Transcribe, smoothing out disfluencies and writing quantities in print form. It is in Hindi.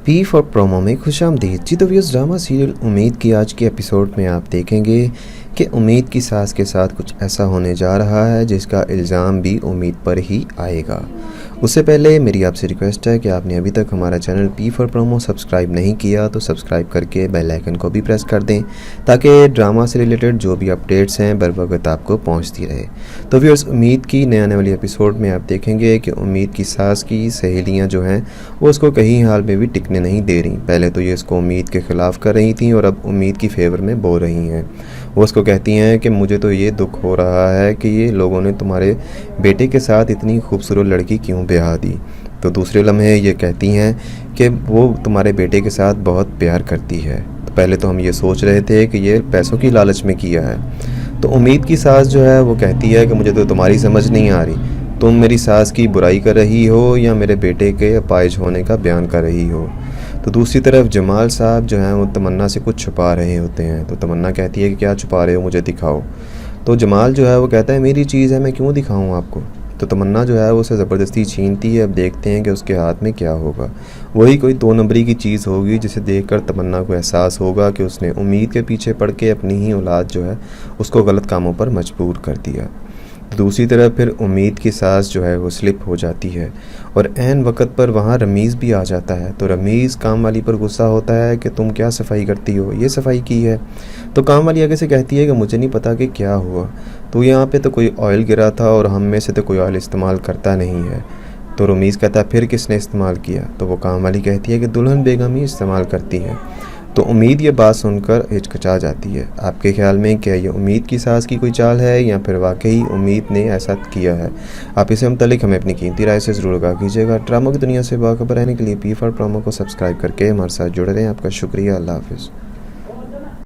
पी फॉर प्रोमो में खुशामदीद। जी तो व्यूअर्स, ड्रामा सीरियल उम्मीद की आज के एपिसोड में आप देखेंगे कि उम्मीद की सास के साथ कुछ ऐसा होने जा रहा है जिसका इल्ज़ाम भी उम्मीद पर ही आएगा। उससे पहले मेरी आपसे रिक्वेस्ट है कि आपने अभी तक हमारा channel P for promo subscribe नहीं किया तो सब्सक्राइब करके बेल आइकन को भी प्रेस कर दें ताकि ड्रामा से रिलेटेड जो भी अपडेट्स हैं बर वक्त आपको पहुंचती रहे। तो व्यूअर्स, उम्मीद की नए आने वाली एपिसोड में आप देखेंगे कि उम्मीद की सास की सहेलियां जो हैं वो उसको कहीं हाल में भी टिकने नहीं दे रही। पहले तो ये इसको उम्मीद के ख़िलाफ़ कर रही थी और अब उम्मीद की फेवर में बोल रही हैं। वो उसको कहती हैं कि मुझे तो ये दुख हो रहा है कि ये लोगों ने तुम्हारे बेटे के साथ इतनी खूबसूरत लड़की क्यों ब्याह दी। तो दूसरे लम्हे ये कहती हैं कि वो तुम्हारे बेटे के साथ बहुत प्यार करती है। तो पहले तो हम ये सोच रहे थे कि ये पैसों की लालच में किया है। तो उम्मीद की सास जो है वो कहती है कि मुझे तो तुम्हारी समझ नहीं आ रही, तुम मेरी सास की बुराई कर रही हो या मेरे बेटे के अपाहिज होने का बयान कर रही हो। तो दूसरी तरफ जमाल साहब जो हैं वो तमन्ना से कुछ छुपा रहे होते हैं। तो तमन्ना कहती है कि क्या छुपा रहे हो, मुझे दिखाओ। तो जमाल जो है वो कहता है मेरी चीज़ है, मैं क्यों दिखाऊं आपको। तो तमन्ना जो है वो उसे ज़बरदस्ती छीनती है। अब देखते हैं कि उसके हाथ में क्या होगा। वही कोई 2 नंबरी की चीज़ होगी जिसे देखकर तमन्ना को एहसास होगा कि उसने उम्मीद के पीछे पड़ के अपनी ही औलाद जो है उसको गलत कामों पर मजबूर कर दिया। दूसरी तरफ फिर उम्मीद की सास जो है वो स्लिप हो जाती है और ऐन वक्त पर वहाँ रमीज़ भी आ जाता है। तो रमीज़ काम वाली पर गुस्सा होता है कि तुम क्या सफाई करती हो, ये सफाई की है। तो काम वाली आगे से कहती है कि मुझे नहीं पता कि क्या हुआ, तो यहाँ पे तो कोई ऑयल गिरा था और हम में से तो कोई ऑयल इस्तेमाल करता नहीं है। तो रमीज़ कहता है फिर किसने इस्तेमाल किया। तो वो काम वाली कहती है कि दुल्हन बेगम ही इस्तेमाल करती है। तो उम्मीद ये बात सुनकर हिचकिचा जाती है। आपके ख्याल में क्या ये उम्मीद की सास की कोई चाल है या फिर वाकई उम्मीद ने ऐसा किया है? आप इसे मुतालिक हमें अपनी कीमती राय से ज़रूर आगाह कीजिएगा। ड्रामा की दुनिया से बाखबर रहने के लिए पी फॉर प्रोमो को सब्सक्राइब करके हमारे साथ जुड़े रहें। आपका शुक्रिया। अल्लाह हाफ़िज़।